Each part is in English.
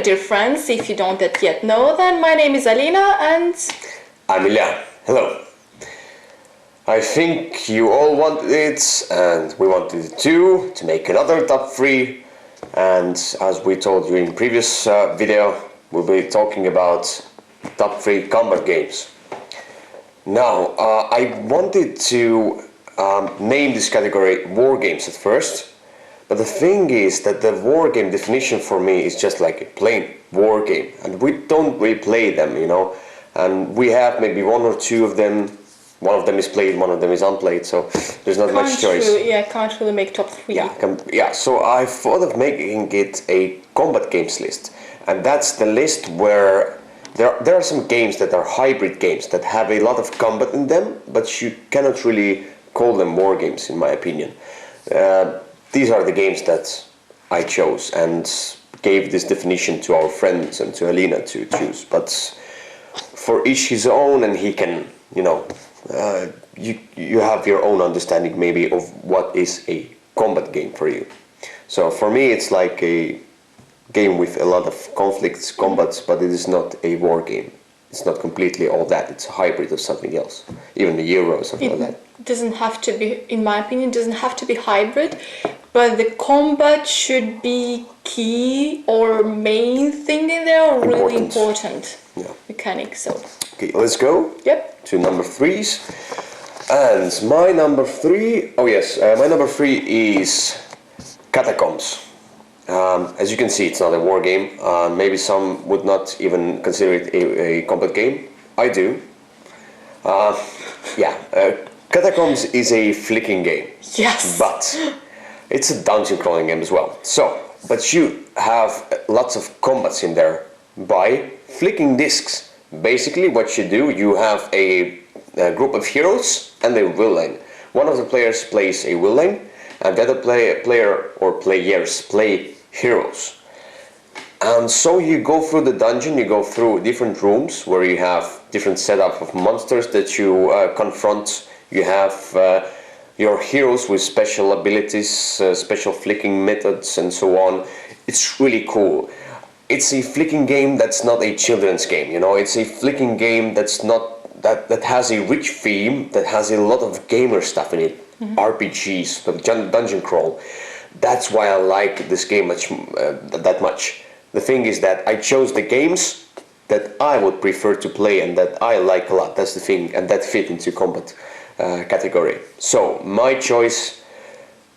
dear friends. If you don't yet know, then my name is Alina and... I'm Ilja. Hello. I think you all wanted it, and we wanted it too, to make another top 3. And as we told you in previous video, we'll be talking about top 3 combat games. Now, I wanted to name this category war games at first, but the thing is that the war game definition for me is just like a plain war game, and we don't really play them, you know, and we have maybe 1 or 2 of them. One of them is played, one of them is unplayed, so there's not much choice. Can't really make top 3. Yeah, so I thought of making it a combat games list, and that's the list where there are some games that are hybrid games that have a lot of combat in them, but you cannot really call them war games, in my opinion. These are the games that I chose and gave this definition to our friends and to Alina to choose, but for each his own, and he can, you know, you have your own understanding maybe of what is a combat game for you. So for me it's like a game with a lot of conflicts, combats, but it is not a war game. It's not completely all that. It's a hybrid of something else, even a Euro or something like that. It doesn't have to be, in my opinion, doesn't have to be hybrid, but the combat should be key or main thing in there, or really important mechanic. So okay, let's go. Yep. To number 3s. And my number 3, my number 3 is Catacombs. As you can see, it's not a war game. Maybe some would not even consider it a combat game. I do. Catacombs is a flicking game. Yes. But it's a dungeon crawling game as well. But you have lots of combats in there by flicking discs. Basically what you do, you have a group of heroes and a villain. One of the players plays a villain, and the other player or players play heroes. And so you go through the dungeon, you go through different rooms where you have different setup of monsters that you confront. You have your heroes with special abilities, special flicking methods and so on. It's really cool. It's a flicking game that's not a children's game, you know. It's a flicking game that's not that has a rich theme, that has a lot of gamer stuff in it, RPGs, the dungeon crawl. That's why I like this game that much. The thing is that I chose the games that I would prefer to play and that I like a lot. That's the thing, and that fit into combat category. So my choice,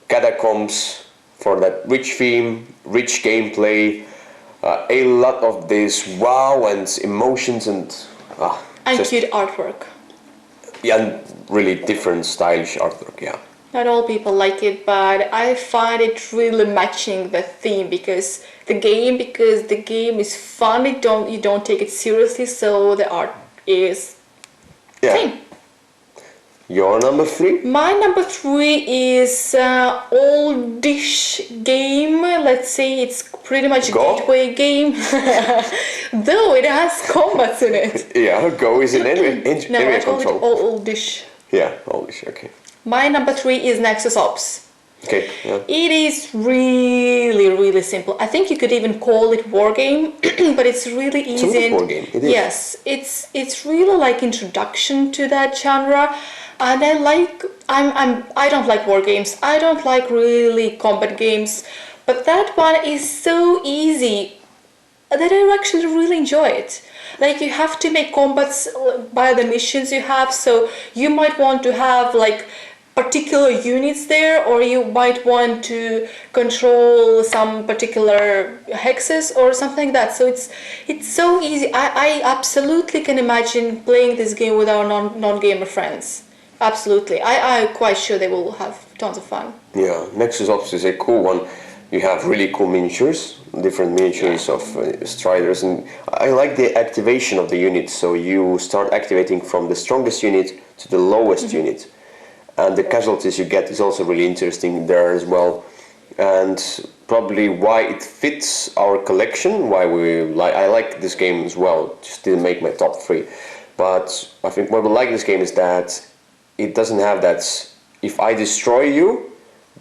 Catacombs, for that rich theme, rich gameplay. A lot of this wow and emotions and cute artwork. Yeah, and really different stylish artwork. Yeah. Not all people like it, but I find it really matching the theme because the game is fun. You don't take it seriously, so the art is same. Your number 3? My number 3 is oldish game. Let's say it's pretty much gateway game, though it has combats in it. Yeah, Go is in area No, control. I call it oldish. Yeah, oldish. Okay. My number 3 is Nexus Ops. Okay. Yeah. It is really simple. I think you could even call it war game, but it's really easy. It's a war game. It is. Yes, it's really like introduction to that genre. And I don't like war games. I don't like really combat games, but that one is so easy that I actually really enjoy it. Like, you have to make combats by the missions you have, so you might want to have like particular units there, or you might want to control some particular hexes or something like that. So it's so easy. I absolutely can imagine playing this game with our non-gamer friends. Absolutely. I'm quite sure they will have tons of fun. Yeah, Nexus Ops is a cool one. You have really cool miniatures, different miniatures of striders, and I like the activation of the units. So you start activating from the strongest unit to the lowest unit, and the casualties you get is also really interesting there as well. And probably why it fits our collection, why I like this game as well. Just didn't make my top 3, but I think what we like this game is that it doesn't have that if I destroy you,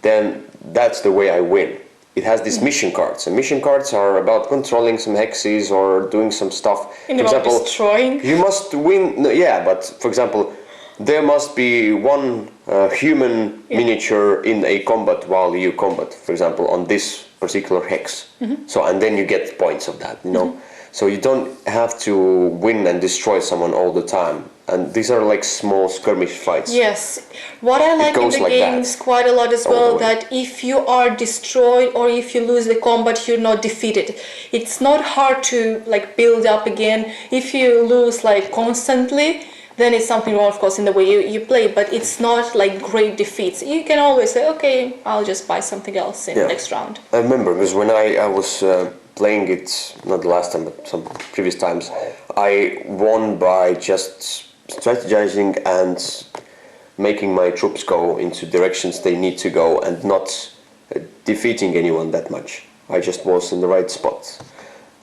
then that's the way I win. it has these mission cards, and mission cards are about controlling some hexes or doing some stuff. And about destroying. You must win. No, yeah, but for example, there must be one human miniature in a combat while you combat. For example, on this particular hex. So and then you get points of that. You know, so you don't have to win and destroy someone all the time. And these are like small skirmish fights. Yes, what I like in the games quite a lot as well, that if you are destroyed or if you lose the combat, you're not defeated. It's not hard to like build up again. If you lose like constantly, then it's something wrong, of course, in the way you play, but it's not like great defeats. You can always say, okay, I'll just buy something else in the next round. I remember, because when I was playing it, not the last time, but some previous times, I won by just strategizing and making my troops go into directions they need to go and not defeating anyone that much. I just was in the right spots,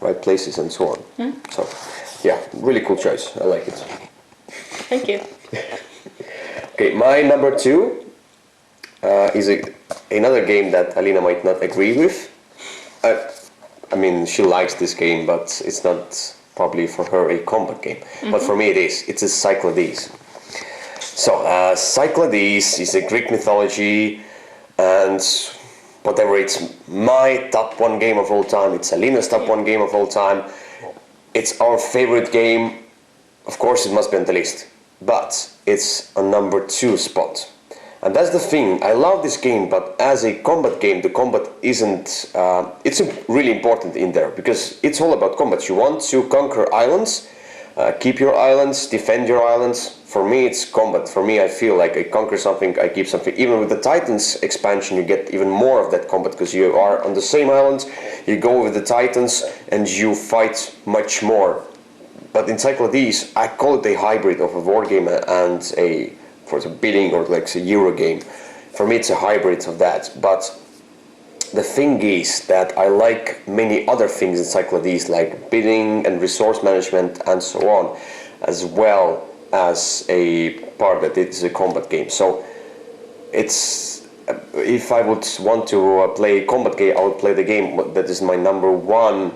right places and so on. So, yeah, really cool choice. I like it. Thank you. Okay, my number 2 is another game that Alina might not agree with. I mean, she likes this game, but it's not probably for her a combat game. But for me it is. It's a Cyclopes. So, Cyclopes is a Greek mythology, and whatever, it's my top 1 game of all time. It's Alina's top 1 game of all time. It's our favorite game. Of course, it must be on the list, but it's a number 2 spot. And that's the thing. I love this game, but as a combat game, the combat isn't. It's really important in there because it's all about combat. You want to conquer islands, keep your islands, defend your islands. For me, it's combat. For me, I feel like I conquer something, I keep something. Even with the Titans expansion, you get even more of that combat because you are on the same island. You go with the Titans and you fight much more. But in Cyclopes, I call it a hybrid of a war game and a bidding or like a Euro game. For me, it's a hybrid of that. But the thing is that I like many other things in Cyclopes, like bidding and resource management and so on, as well as a part that it's a combat game. So it's, if I would want to play a combat game, I would play the game that is my number 1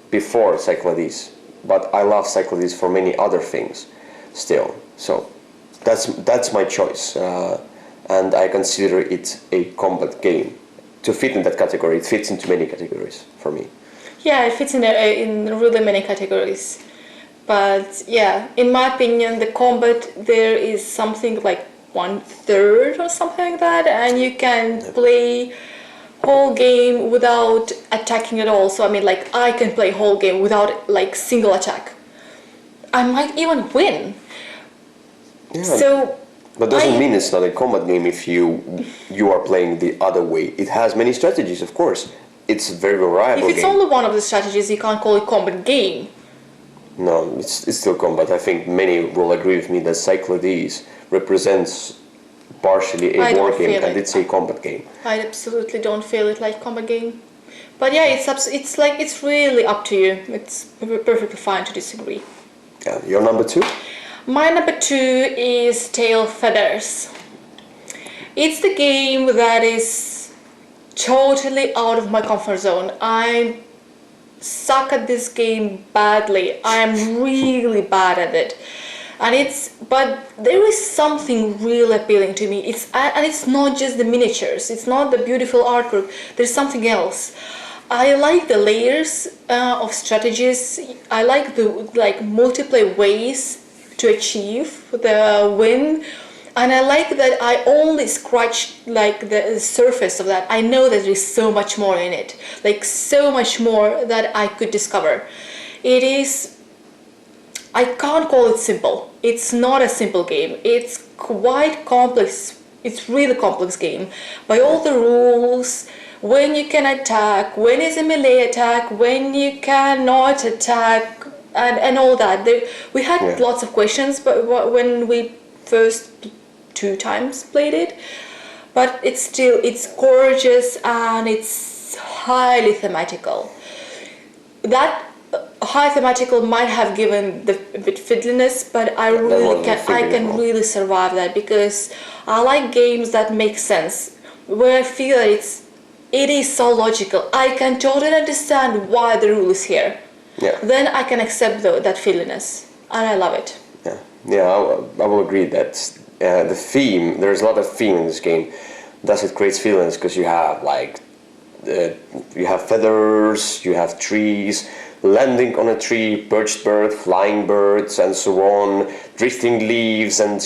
before Cyclopes. But I love Cyclopes for many other things still. So that's my choice, and I consider it a combat game. To fit in that category, it fits into many categories for me. Yeah, it fits in really many categories. But yeah, in my opinion, the combat there is something like 1/3 or something like that, and you can play whole game without attacking at all. So I mean, like, I can play whole game without like single attack. I might even win. Yeah, so but doesn't mean it's not a combat game if you are playing the other way. It has many strategies, of course. It's a very variable if it's game. only one of the strategies, you can't call it combat game. No, it's still combat. I think many will agree with me that Cyclopes represents partially a war game and it's a combat game. I absolutely don't feel it like combat game. But yeah, it's really up to you. It's perfectly fine to disagree. Yeah, your number 2? My number 2 is Tail Feathers. It's the game that is totally out of my comfort zone. I suck at this game badly. I'm really bad at it. But there is something real appealing to me. It's not just the miniatures. It's not the beautiful artwork. There's something else. I like the layers of strategies. I like the multiple ways to achieve the win, and I like that I only scratched like the surface of that. I know that there is so much more in it, like so much more that I could discover. It is. I can't call it simple. It's not a simple game. It's quite complex. It's really complex game. By all the rules, when you can attack, when is a melee attack, when you cannot attack, and all that. We had lots of questions, but when we first 2 times played it, but it's gorgeous and it's highly thematical. That high thematical might have given a bit fiddliness, but I can really survive that because I like games that make sense, where I feel that it is so logical. I can totally understand why the rule is here. Yeah. Then I can accept that feeliness, and I love it. Yeah, yeah, I will agree that the theme. There's a lot of theme in this game. Thus, it creates feelings because you have you have feathers, you have trees, landing on a tree, perched bird, flying birds, and so on, drifting leaves, and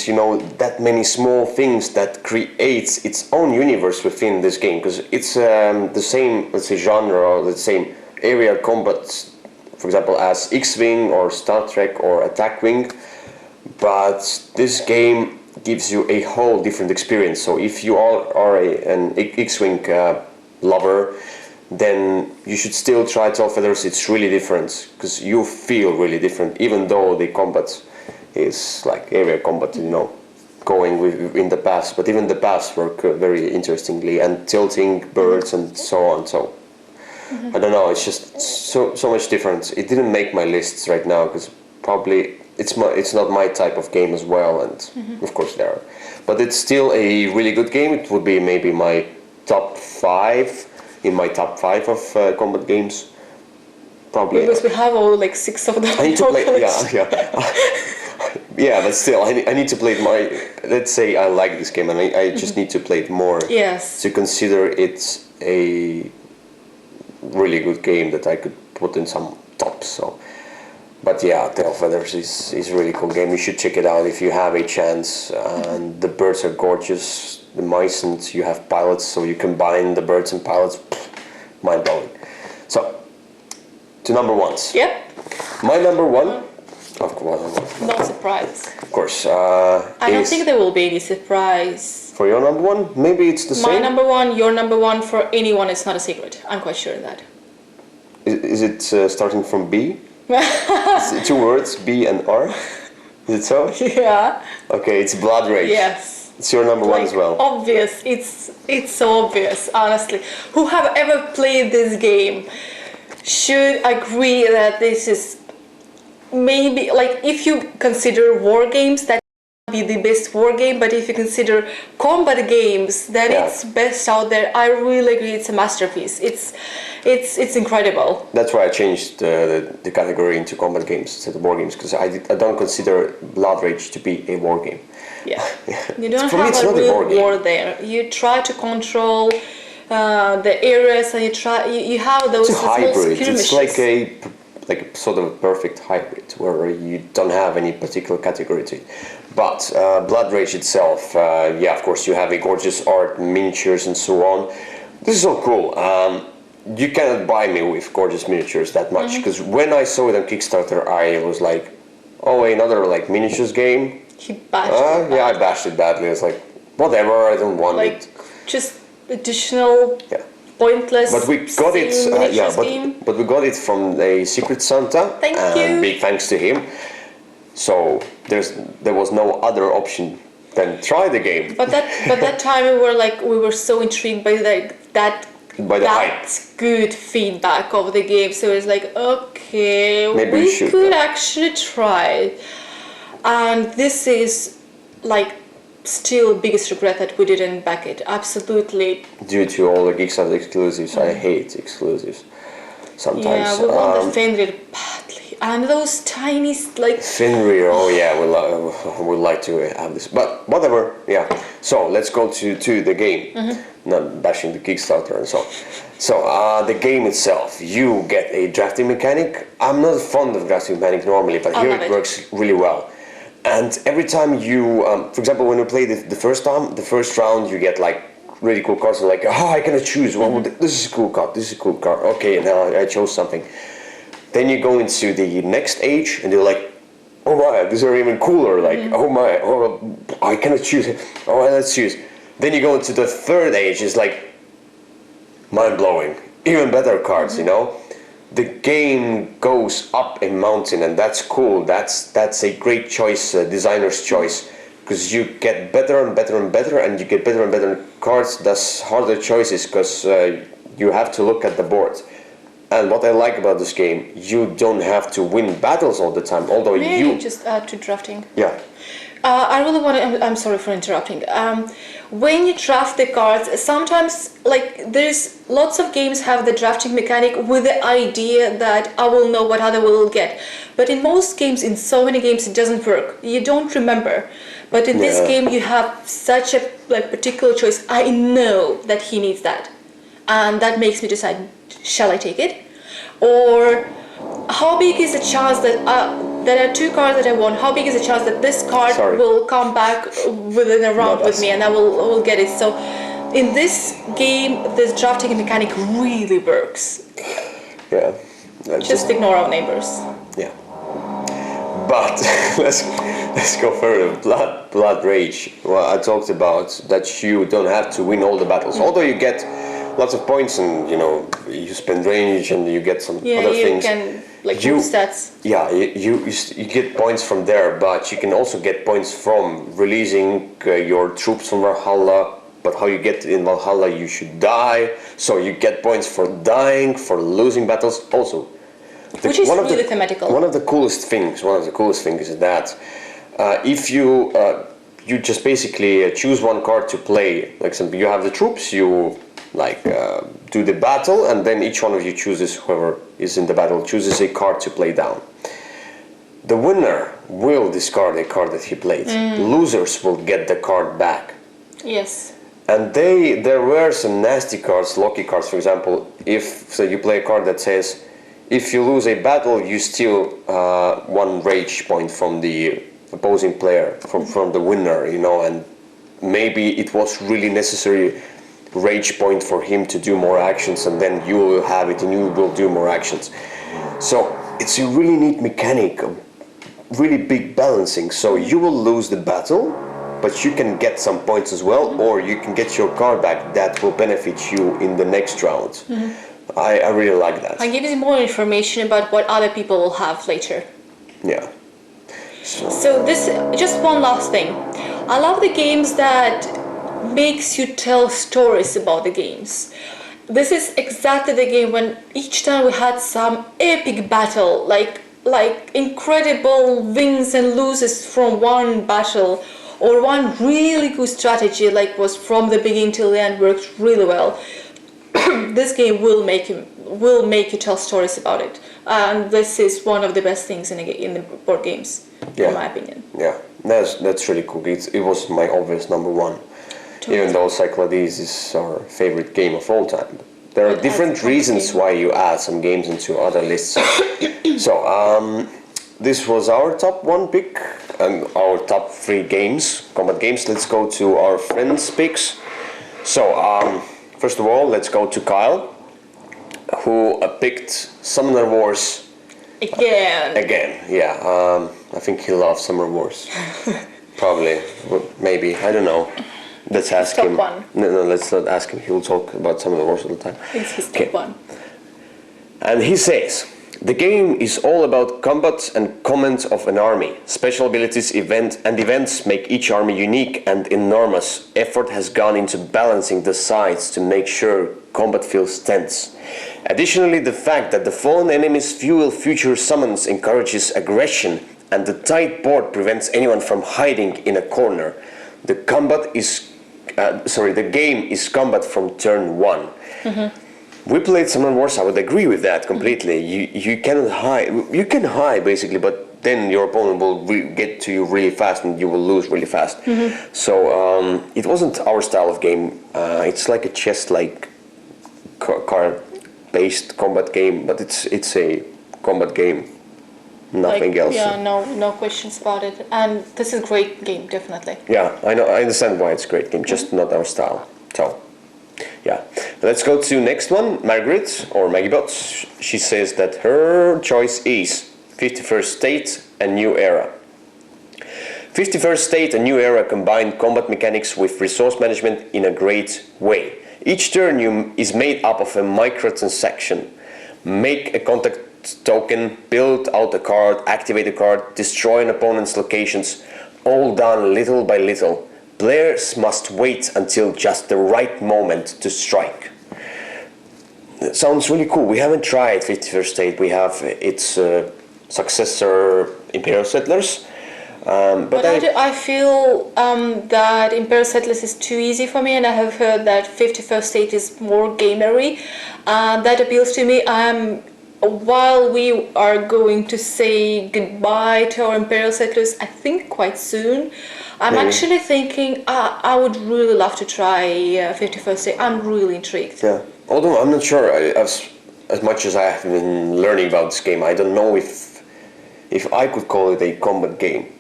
that many small things that creates its own universe within this game because it's the same, let's say, genre or the same aerial combat, for example, as X-Wing or Star Trek or Attack Wing, but this game gives you a whole different experience. So if you are an X-Wing lover, then you should still try Tall Feathers. It's really different because you feel really different, even though the combat is like area combat, going in the past. But even the past work very interestingly, and tilting birds and so on. So I don't know. It's just so much different. It didn't make my lists right now because probably it's not my type of game as well. And of course there are, but it's still a really good game. It would be maybe my top 5. In my top 5 of combat games, probably. Because we have all like 6 of them. I need to play. Yeah, but still, I need to play it more. Let's say I like this game, and I just need to play it more. Yes. To consider it a really good game that I could put in some tops. So, but yeah, Tail Feathers is a really cool game. You should check it out if you have a chance. And the birds are gorgeous. The mice, and you have pilots, so you combine the birds and pilots. Mind blowing. So, to number ones. Yep. My number one, of course. No surprise. Of course. I don't think there will be any surprise. For your number one, maybe it's the same. My number one, your number one, for anyone, it's not a secret. I'm quite sure of that. Is it starting from B? Is it 2 words, B and R? Is it so? Yeah. Okay, it's Blood Rage. Yes. It's your number one as well. Obvious. It's so obvious, honestly. Who have ever played this game should agree that this is maybe, like, if you consider war games, that be the best war game, but if you consider combat games, then it's best out there. I really agree, it's a masterpiece. It's incredible. That's why I changed the category into combat games instead of war games, because I don't consider Blood Rage to be a war game. Yeah, you don't have a real war there. You try to control the areas, and you have those it's a small hybrid. skirmishes. It's like a sort of a perfect hybrid where you don't have any particular category to it. But Blood Rage itself, of course, you have a gorgeous art, miniatures, and so on. This is so cool. You cannot buy me with gorgeous miniatures that much, because when I saw it on Kickstarter, I was like, oh, another like miniatures game. He bashed it. Yeah, I bashed it badly. It's like, whatever, I don't want it. Just additional, pointless. But we got it. But we got it from a Secret Santa. Thank you. Big thanks to him. So there was no other option than try the game. But that time we were so intrigued by that hype. Good feedback of the game. So it's like, okay, maybe we could actually try it. And this is like still biggest regret that we didn't back it. Absolutely. Due to all the Kickstarter exclusives, I hate exclusives. Sometimes. Yeah, we want the Fenrir badly, and those tiny like. Fenrir, oh yeah, we'd like to have this, but whatever. Yeah. So let's go to the game. Not bashing the Kickstarter and so on. So the game itself, you get a drafting mechanic. I'm not fond of drafting mechanic normally, but here it works really well. And every time you, for example, when you play the first round, you get like really cool cards. And like, oh, I cannot choose. Well, this is a cool card. This is a cool card. Okay, now I chose something. Then you go into the next age, and you're like, oh my, these are even cooler. Like, oh my, oh, I cannot choose. Oh, let's choose. Then you go into the third age. It's like mind blowing. Even better cards, you know. The game goes up a mountain, and that's cool. That's a great choice, designer's choice, because you get better and better and better, and you get better and better cards. That's harder choices because you have to look at the board. And what I like about this game, you don't have to win battles all the time. Although you just add to drafting. Yeah. I really want to. I'm sorry for interrupting. When you draft the cards, sometimes like there's lots of games have the drafting mechanic with the idea that I will know what other will get, but in most games, in so many games, it doesn't work. You don't remember. But in this game, you have such a like particular choice. I know that he needs that, and that makes me decide: shall I take it, or how big is the chance that there are two cards that I want? How big is the chance that this card will come back within a round with me and I will get it? So in this game, this drafting mechanic really works. Yeah. Just ignore our neighbors. Yeah. But let's go further. Blood Rage. Well, I talked about that you don't have to win all the battles, although you get lots of points, and you spend range and you get some other things. Yeah, you can like boost stats. Yeah, you get points from there, but you can also get points from releasing your troops from Valhalla. But how you get in Valhalla, you should die. So you get points for dying, for losing battles also. Which is really thematical. One of the coolest things is that if you just basically choose one card to play. Like you have the troops, you do the battle, and then each one of you chooses, whoever is in the battle chooses a card to play down. The winner will discard a card that he played. Losers will get the card back. Yes. And there were some nasty cards, lucky cards, for example. If you play a card that says, if you lose a battle, you steal one rage point from the opposing player, from the winner, and maybe it was really necessary rage point for him to do more actions, and then you will have it and you will do more actions. So it's a really neat mechanic, really big balancing. So you will lose the battle, but you can get some points as well, or you can get your card back that will benefit you in the next round. I really like that. And gives you more information about what other people will have later. Yeah. So this, just one last thing. I love the games that makes you tell stories about the games. This is exactly the game when each time we had some epic battle, like incredible wins and loses from one battle, or one really good strategy like was from the beginning till the end worked really well. This game will make you tell stories about it, and this is one of the best things in the board games, in my opinion. Yeah, that's really cool. It was my obvious number one. Even though Cyclopes is our favorite game of all time. There are different reasons why you add some games into other lists. So, this was our top 1 pick and our top 3 games, combat games. Let's go to our friends' picks. So, first of all, let's go to Kyle, who picked Summoner Wars. Again, yeah. I think he loves Summoner Wars. Probably, maybe, I don't know. Let's ask him. No, let's not ask him. He will talk about some of the wars all the time. It's his top one. And he says, the game is all about combat and command of an army. Special abilities, events make each army unique, and enormous effort has gone into balancing the sides to make sure combat feels tense. Additionally, the fact that the fallen enemies fuel future summons encourages aggression, and the tight board prevents anyone from hiding in a corner. The game is combat from turn 1. We played Summoner Wars. I would agree with that completely. You cannot hide. You can hide basically, but then your opponent will get to you really fast, and you will lose really fast. So it wasn't our style of game. It's like a chess-like card-based combat game, but it's a combat game. Nothing else. Yeah, no questions about it. And this is a great game, definitely. Yeah, I know. I understand why it's a great game, just not our style. So, yeah. Let's go to next one. Margaret, or Maggie she says that her choice is 51st State, A New Era. 51st State, A New Era combine combat mechanics with resource management in a great way. Each turn is made up of a microtransaction. Make a contact token, build out a card, activate a card, destroy an opponent's locations, all done little by little. Players must wait until just the right moment to strike. It sounds really cool. We haven't tried 51st State. We have its successor, Imperial Settlers. But I feel that Imperial Settlers is too easy for me, and I have heard that 51st State is more gamery. That appeals to me. While we are going to say goodbye to our Imperial Settlers, I think quite soon, I'm actually thinking I would really love to try 51st State. I'm really intrigued. Yeah, although I'm not sure, as much as I have been learning about this game, I don't know if I could call it a combat game.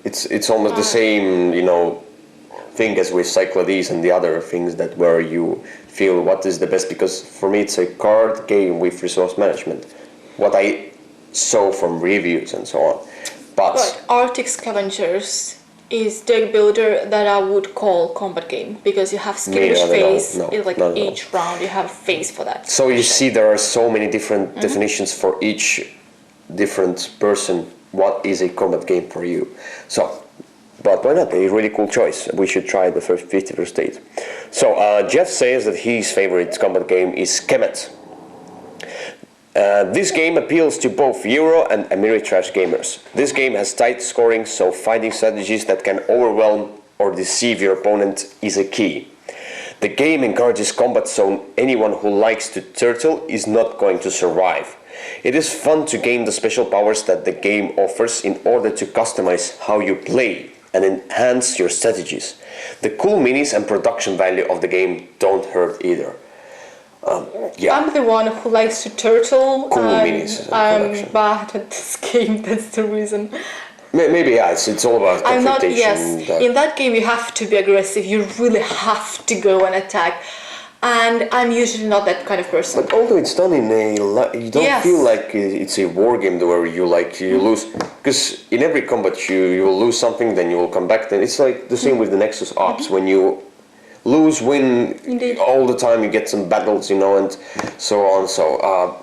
It's almost the same, thing as with Cyclopes and the other things that where you feel what is the best, because for me it's a card game with resource management. What I saw from reviews and so on. But Arctic Scavengers is deck builder that I would call combat game, because you have skirmish phase. Each round you have a phase for that. So you see there are so many different definitions for each different person. What is a combat game for you? So, but why not? A really cool choice. We should try the first 51st State. So Jeff says that his favorite combat game is Kemet. This game appeals to both Euro and Ameritrash gamers. This game has tight scoring, so finding strategies that can overwhelm or deceive your opponent is a key. The game encourages combat, so anyone who likes to turtle is not going to survive. It is fun to gain the special powers that the game offers in order to customize how you play and enhance your strategies. The cool minis and production value of the game don't hurt either. I'm the one who likes to turtle. Cool minis. I'm bad at this game, that's the reason. Maybe, yeah, it's all about confrontation. In that game you have to be aggressive, you really have to go and attack. And I'm usually not that kind of person. But although it's done in you don't feel like it's a war game where you lose, because in every combat you will lose something, then you will come back. Then it's like the same with the Nexus Ops. When you lose, win, all the time you get some battles, and so on. So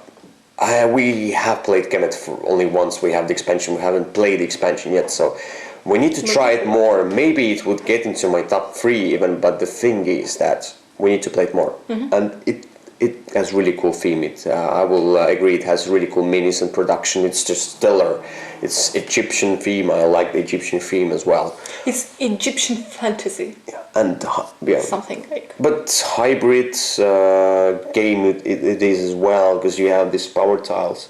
we have played Kemet for only once. We have the expansion. We haven't played the expansion yet, so we need to try it more. Maybe it would get into my top 3 even. But the thing is that we need to play it more, and it has really cool theme. I will agree, it has really cool minis and production. It's just stellar. It's Egyptian theme. I like the Egyptian theme as well. It's Egyptian fantasy. Yeah, and something like. But hybrid game it is as well, because you have these power tiles.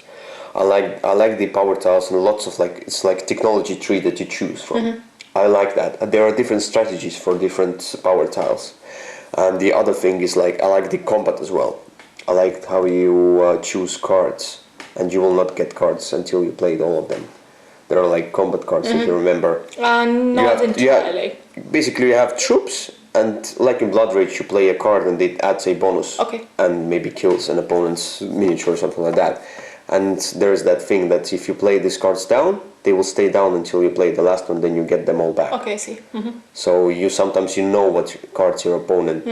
I like the power tiles, and lots of it's like technology tree that you choose from. I like that. There are different strategies for different power tiles. And the other thing is I like the combat as well. I like how you choose cards, and you will not get cards until you played all of them. There are combat cards, if you remember. Not entirely. Basically, you have troops, and like in Blood Rage, you play a card and it adds a bonus. Okay. And maybe kills an opponent's miniature or something like that. And there's that thing that if you play these cards down, they will stay down until you play the last one, then you get them all back. Okay, I see. So sometimes you know what cards your opponent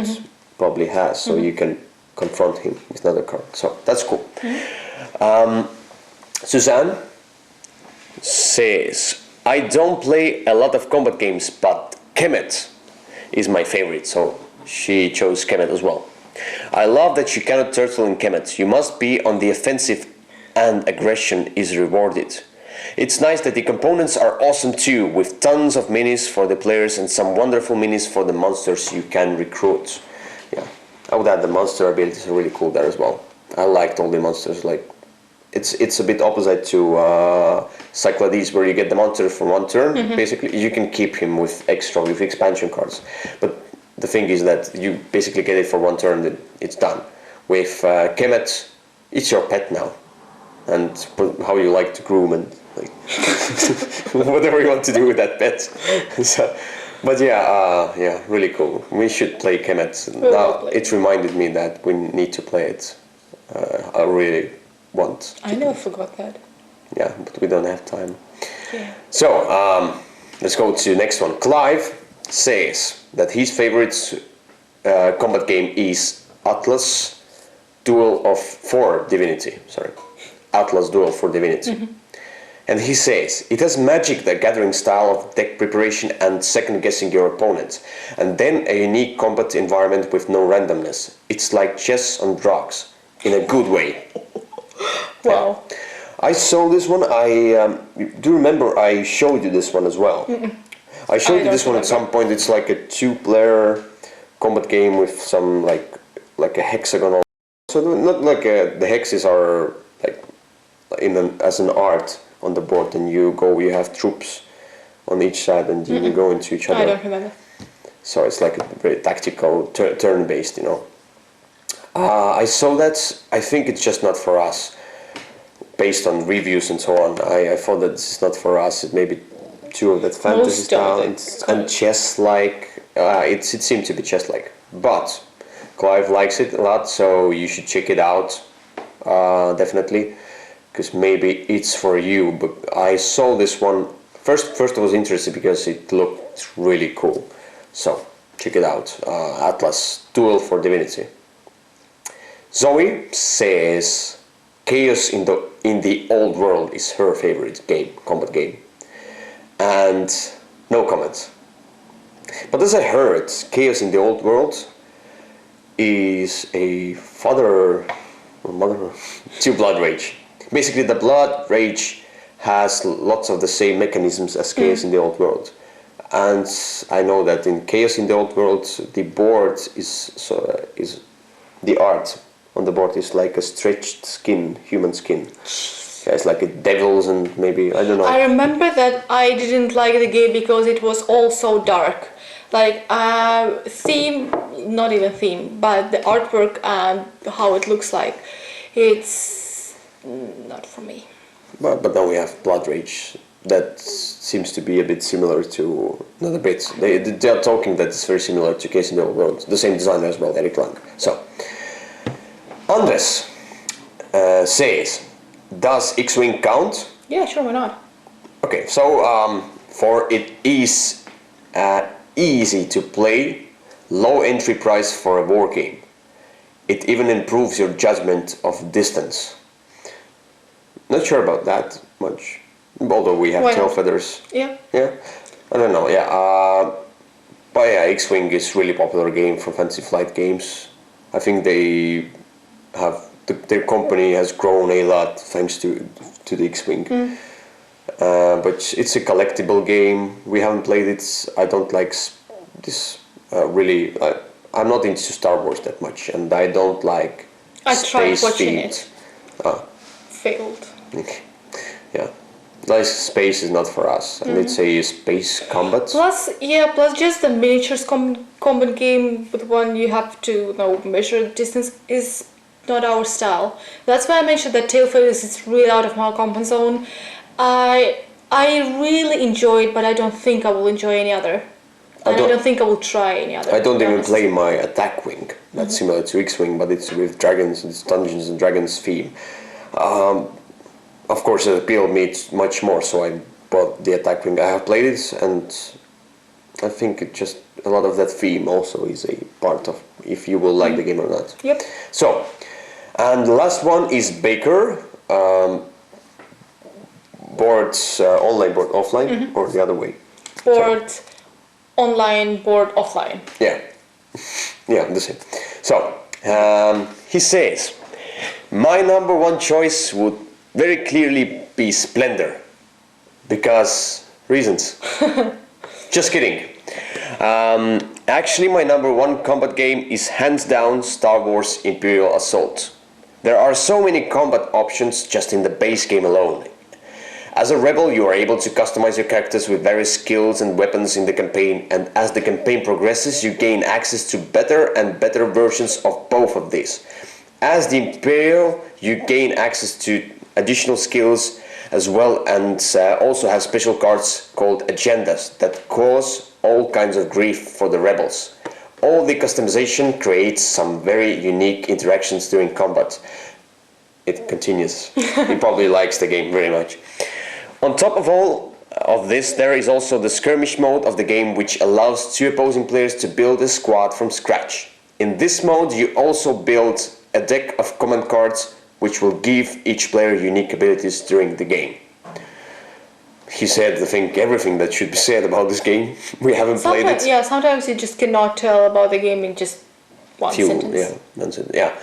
probably has, so you can confront him with another card. So that's cool. Suzanne says, I don't play a lot of combat games, but Kemet is my favorite, so she chose Kemet as well. I love that you cannot turtle in Kemet. You must be on the offensive and aggression is rewarded. It's nice that the components are awesome too, with tons of minis for the players and some wonderful minis for the monsters you can recruit. Yeah, I would add the monster abilities are really cool there as well. I liked all the monsters. It's a bit opposite to Cyclopes, where you get the monster for one turn. Basically, you can keep him with expansion cards. But the thing is that you basically get it for one turn, then it's done. With Kemet, it's your pet now, and how you like to groom and whatever you want to do with that pet. So, but yeah, really cool. We should play Kemet. Now it reminded me that we need to play it. I really want. I never forgot that. Yeah, but we don't have time. Yeah. So let's go to the next one. Clive says that his favorite combat game is Atlas Duel for Divinity. Atlas Duel for Divinity. And he says, it has Magic the Gathering style of deck preparation and second-guessing your opponent, and then a unique combat environment with no randomness. It's like chess on drugs, in a good way. Wow. I saw this one. I do remember I showed you this one as well. I showed you this one at some point. It's like a 2-player combat game with some like a hexagonal. So not like the hexes are like as an art on the board, and you have troops on each side, and you go into each other. I don't remember. So it's like a very tactical, turn-based, you know. I saw that. I think it's just not for us. Based on reviews and so on, I thought that this is not for us. It may be too of that fantasy style and chess-like. It seemed to be chess-like, but Clive likes it a lot, so you should check it out definitely, because maybe it's for you. But I saw this one first. I was interested because it looked really cool. So check it out. Atlas Duel for Divinity. Zoe says Chaos in the Old World is her favorite combat game, and no comments. But as I heard, Chaos in the Old World is a father or mother to Blood Rage. Basically, the Blood Rage has lots of the same mechanisms as Chaos in the Old World, and I know that in Chaos in the Old World, the board is the art on the board is like a stretched skin, human skin. Yeah, it's like a devils and maybe, I don't know. I remember that I didn't like the game because it was all so dark. Like theme, not even theme, but the artwork and how it looks like, it's not for me. But now we have Blood Rage. That seems to be a bit similar to, not a bit, they are talking that it's very similar to Chaos in the Old World. The same designer as well, Eric Lang. So, Andres says, does X-Wing count? Yeah, sure, why not? Okay, so for it is easy to play, low entry price for a war game. It even improves your judgment of distance. Not sure about that much, although we have tail feathers. Yeah. Yeah, I don't know. Yeah, but yeah, X-Wing is really popular game for Fantasy Flight games. I think they have their company has grown a lot thanks to the X-Wing. But it's a collectible game. We haven't played it. I don't like this really. I'm not into Star Wars that much, and I don't like. I tried watching it. Failed. Okay. Yeah, like space is not for us, and it's a space combat. Plus just the miniatures combat game with one you have to measure distance is not our style. That's why I mentioned that Tail Feathers is really out of my comfort zone. I really enjoy it, but I don't think I will enjoy any other. And I don't think I will try any other. I don't even play my Attack Wing. That's similar to X-Wing, but it's with dragons. It's Dungeons and Dragons theme. Of course, it appealed me much more, so I bought the Attack Wing. I have played it, and I think it just a lot of that theme also is a part of if you will like the game or not. Yep. So, and the last one is Baker. Boards online, board offline, or the other way. Board online, board offline. Yeah, yeah, the same. So he says, my number one choice would very clearly be Splendor, because reasons. Just kidding. Actually, my number one combat game is hands down Star Wars Imperial Assault. There are so many combat options just in the base game alone. As a rebel, you are able to customize your characters with various skills and weapons in the campaign, and as the campaign progresses, you gain access to better and better versions of both of these. As the Imperial, you gain access to additional skills as well, and also have special cards called agendas that cause all kinds of grief for the rebels. All the customization creates some very unique interactions during combat. It continues. He probably likes the game very much. On top of all of this, there is also the skirmish mode of the game, which allows two opposing players to build a squad from scratch. In this mode, you also build a deck of command cards, which will give each player unique abilities during the game. He said, I think, everything that should be said about this game. We haven't played it. Yeah, sometimes you just cannot tell about the game in just one sentence. Yeah, one sentence. Yeah.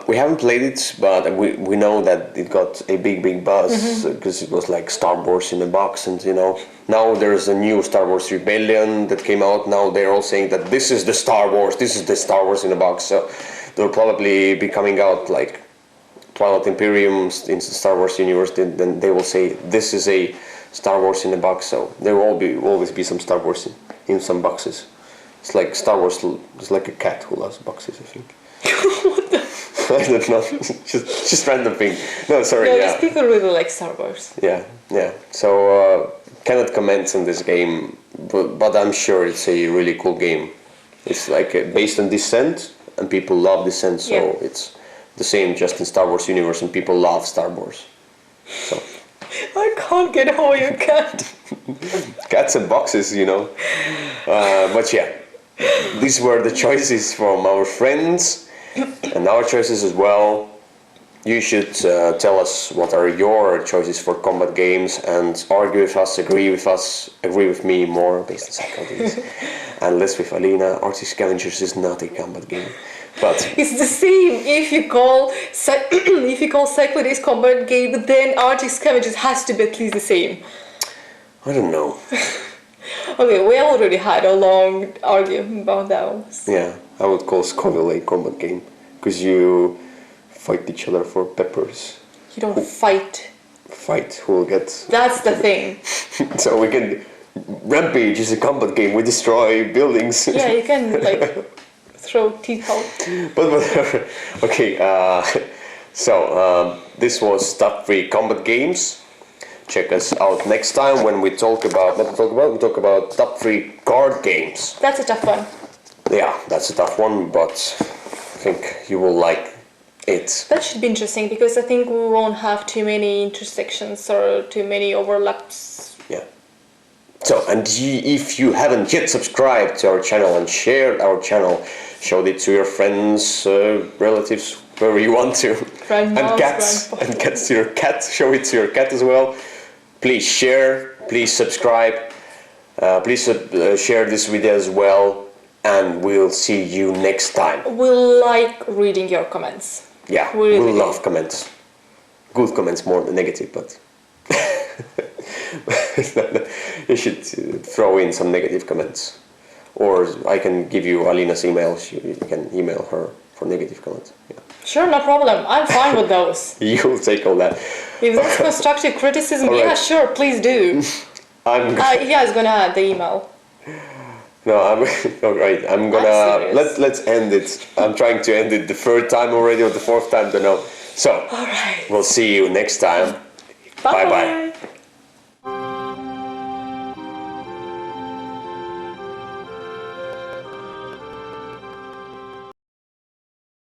We haven't played it, but we know that it got a big buzz because it was like Star Wars in a box, and now there's a new Star Wars Rebellion that came out. Now they're all saying that this is the Star Wars in a box. So they'll probably be coming out like Twilight Imperium in the Star Wars universe. Then they will say this is a Star Wars in a box. So there will always be some Star Wars in some boxes. It's like Star Wars. It's like a cat who loves boxes, I think. What the? I don't know. just random thing. No, sorry. No, yeah. these people really like Star Wars. Yeah. So cannot comment on this game, but I'm sure it's a really cool game. It's like based on Descent, and people love Descent, so it's the same just in Star Wars universe, and people love Star Wars. So I can't get hold of your cat. cats and boxes, But yeah, these were the choices from our friends. And our choices as well. You should tell us what are your choices for combat games, and argue with us, agree with me more based on psychology, and less with Alina. Arctic Scavengers is not a combat game, but It's the same. If you call Cyclopes combat game, then Arctic Scavengers has to be at least the same. I don't know. Okay, we already had a long argument about that. Yeah, I would call Scoville a combat game because you fight each other for peppers. You don't fight. Fight who will get. That's the thing. So we can. Rampage is a combat game. We destroy buildings. Yeah, you can like throw teeth out. But whatever. Okay. So this was top 3 combat games. Check us out next time when we talk about we talk about top 3 card games. That's a tough one. Yeah, that's a tough one, but I think you will like it. That should be interesting because I think we won't have too many intersections or too many overlaps. Yeah. So, and if you haven't yet subscribed to our channel and shared our channel, show it to your friends, relatives, whoever you want to, Grandmas, and cats to your cat. Show it to your cat as well. Please share. Please subscribe. Please share this video as well. And we'll see you next time. We like reading your comments. Yeah, we we love comments. Good comments more than negative, but you should throw in some negative comments. Or I can give you Alina's email. You can email her for negative comments. Yeah. Sure, no problem. I'm fine with those. You'll take all that. If that's constructive criticism, All right. yeah, sure, please do. Yeah, it's gonna add the email. No, I'm all right. I'm gonna let's end it. I'm trying to end it the 3rd time already, or the 4th time. Don't know. So, All right. we'll see you next time. Bye Bye.